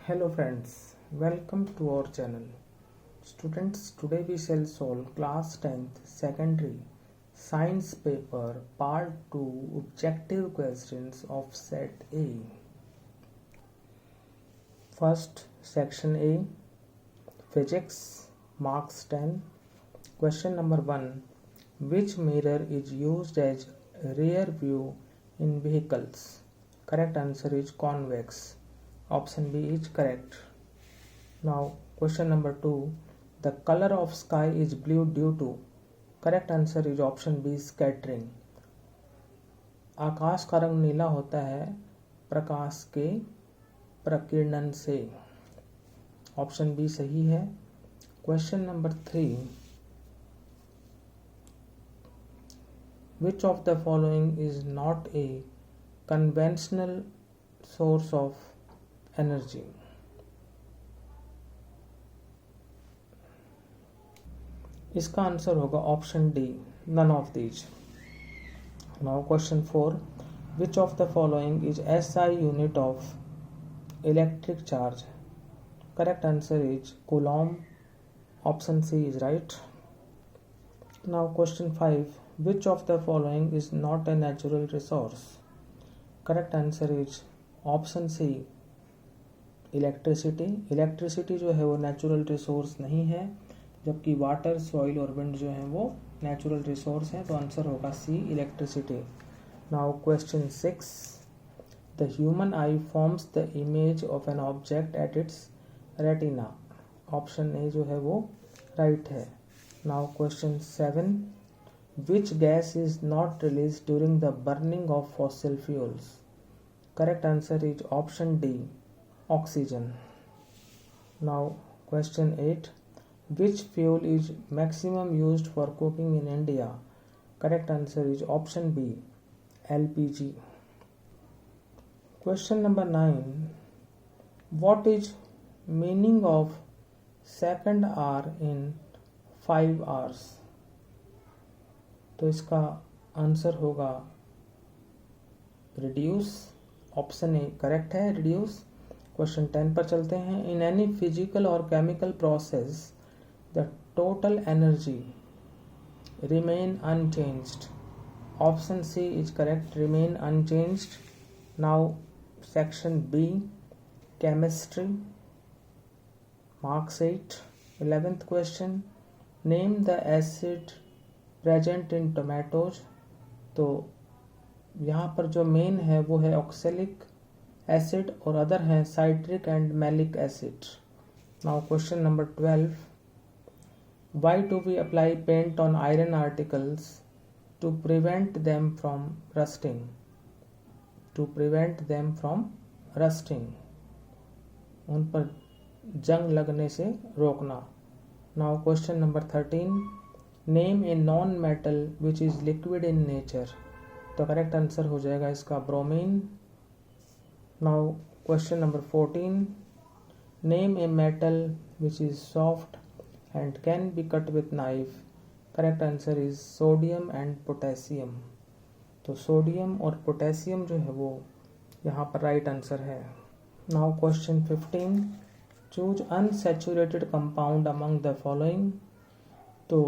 Hello friends, welcome to our channel. Students, today we shall solve class 10th secondary science paper part 2 objective questions of set A. First section A, physics, marks 10. Question number 1, which mirror is used as rear view in vehicles? Correct answer is convex. Option B is correct. Now question number 2, the color of sky is blue due to? Correct answer is option B scattering. आकाश का रंग नीला होता है प्रकाश के प्रकीर्णन से. Option B सही है. Question number 3, which of the following is not a conventional source of energy? इसका answer होगा option D, none of these. Now question 4, which of the following is SI unit of electric charge? Correct answer is coulomb. Option C is right. Now question 5, which of the following is not a natural resource? Correct answer is option C electricity. Electricity जो है वो natural resource नहीं है, जबकि water, soil और wind जो है वो नेचुरल रिसोर्स है. तो आंसर होगा C electricity. Now question 6, the human eye forms the image of an object at its retina. Option A जो है वो राइट है. Now question 7, which gas is not release during the burning of fossil fuels? Correct answer is option D, oxygen. Now question 8, which fuel is maximum used for cooking in India? Correct answer is option B, LPG. Question number 9, what is meaning of second hour in 5 hours? तो इसका answer होगा reduce. Option A correct है, reduce. Question 10 पर चलते हैं. In any physical और chemical process the total energy remain unchanged. Option C is correct, remain unchanged. Now section B, chemistry, marks 8. 11th question, name the acid present in tomatoes. तो यहाँ पर जो main है वो है ऑक्सैलिक एसिड और other हैं citric and malic acid. Now question number 12, why do we apply paint on iron articles to prevent them from rusting? To prevent them from rusting, उन पर जंग लगने से रोकना. Now question number 13, name a non metal which is liquid in nature. तो correct answer हो जाएगा इसका bromine. Now question number 14, name a metal which is soft and can be cut with knife. Correct answer is sodium and potassium. तो sodium और potassium जो है वो यहाँ पर राइट आंसर है. Now question 15, choose unsaturated compound among the following. तो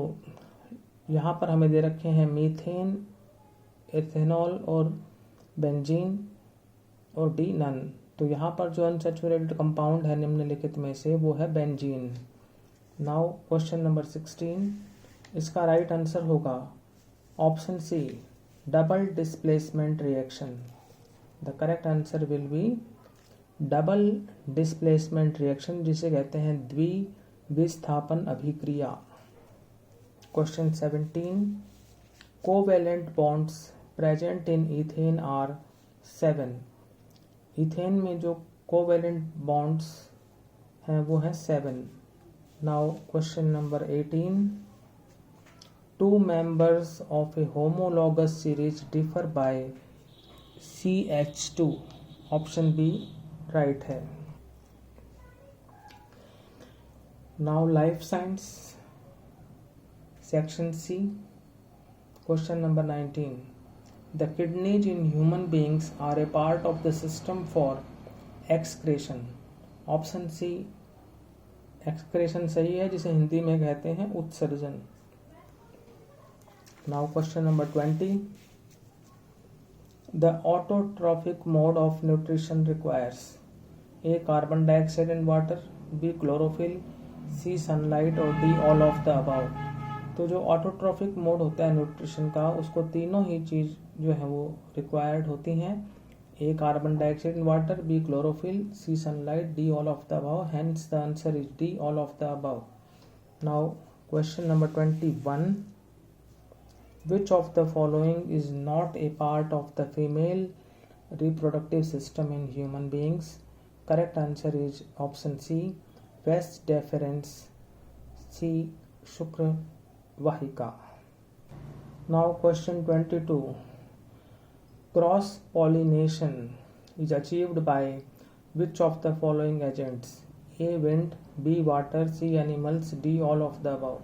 यहाँ पर हमें दे रखे हैं मीथेन, एथेनॉल और बेंजीन और डी नन. तो यहाँ पर जो अनसैचुरेटेड कंपाउंड है निम्नलिखित में से वो है बेंजीन. नाउ क्वेश्चन नंबर 16, इसका राइट आंसर होगा option C, double displacement reaction. The correct answer will be double displacement reaction, जिसे कहते हैं द्विविस्थापन अभिक्रिया. Question 17, covalent bonds present in ethane are 7. Ethane में जो कोवैलेंट बॉन्ड्स हैं वो हैं 7. Now question number 18, two members of a homologous series differ by CH2. Option B right है. Now life science section C, question number 19, The kidneys in human beings are a part of the system for excretion. Option C excretion सही है, जिसे हिंदी में कहते हैं उत्सर्जन। Now question number 20, the autotrophic mode of nutrition requires A carbon dioxide and water, B chlorophyll, C sunlight और D all of the above. तो जो ऑटोट्रॉफिक मोड होता है न्यूट्रिशन का, उसको तीनों ही चीज जो है वो रिक्वायर्ड होती हैं। A carbon dioxide and water, B chlorophyll, C sunlight, D all of the above. Hence the answer is D all of the above. Now question number 21, which of the following is not a part of the female reproductive system in human beings? Correct answer is option C, vas deferens, C, shukra vahika. Now question 22, cross pollination is achieved by which of the following agents? A wind, B water, C animals, D all of the above.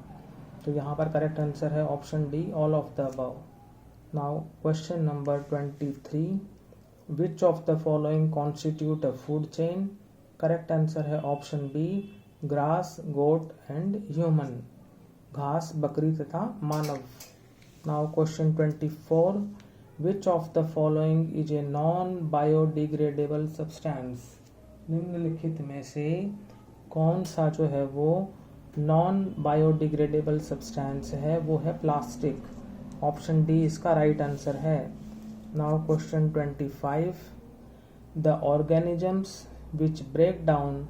तो यहाँ पर correct answer है option D, all of the above. Now question number 23, which of the following constitute a food chain? Correct answer है option B, grass, goat and human, घास, बकरी तथा मानव। Now question 24, which of the following is a non biodegradable substance? निम्नलिखित में से कौन सा जो है वो नॉन बायोडिग्रेडेबल सब्सटेंस है? वो है प्लास्टिक। ऑप्शन डी इसका राइट आंसर है। Now question 25, the organisms which break down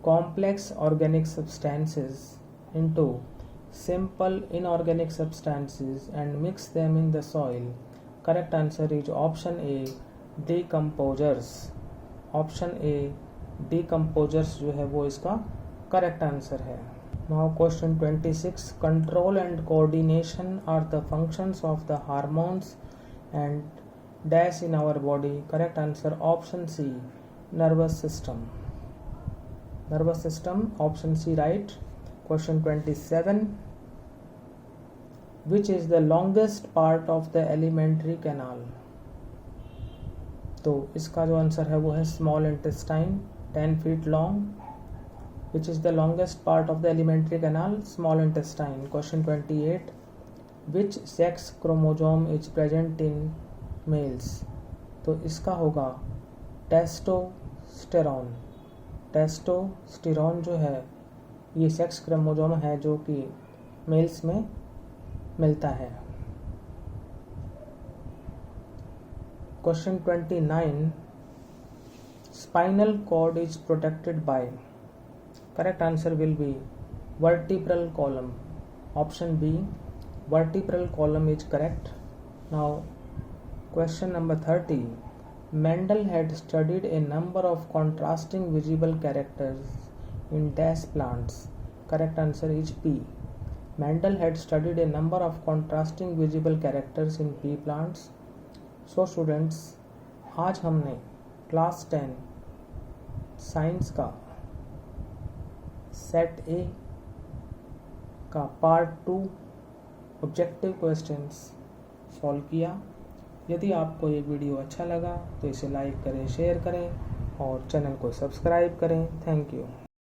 complex organic substances into simple inorganic substances and mix them in the soil. Correct answer is option A, decomposers. Option A decomposers जो है वो इसका correct answer है। Now question 26, control and coordination are the functions of the hormones and dash in our body. Correct answer option C, nervous system. Nervous system, option C right. Question 27, which is the longest part of the alimentary canal? तो इसका जो answer है वो है small intestine, 10 feet long. Which is the longest part of the alimentary canal? Small intestine. Question 28, which sex chromosome is present in males? तो इसका होगा testosterone. Testosterone जो है ये सेक्स क्रोमोसोम है जो कि मेल्स में मिलता है। Question 29, spinal cord is protected by? Correct answer will be vertebral column. Option B, vertebral column is correct. Now question number 30, Mendel had studied a number of contrasting visible characters in dash plants. Correct answer is P. Mendel had studied a number of contrasting visible characters in pea plants. So students, आज हमने class 10 science का set ए का part 2 objective questions solve किया। यदि आपको ये video अच्छा लगा तो इसे लाइक करें, शेयर करें और चैनल को सब्सक्राइब करें। Thank you.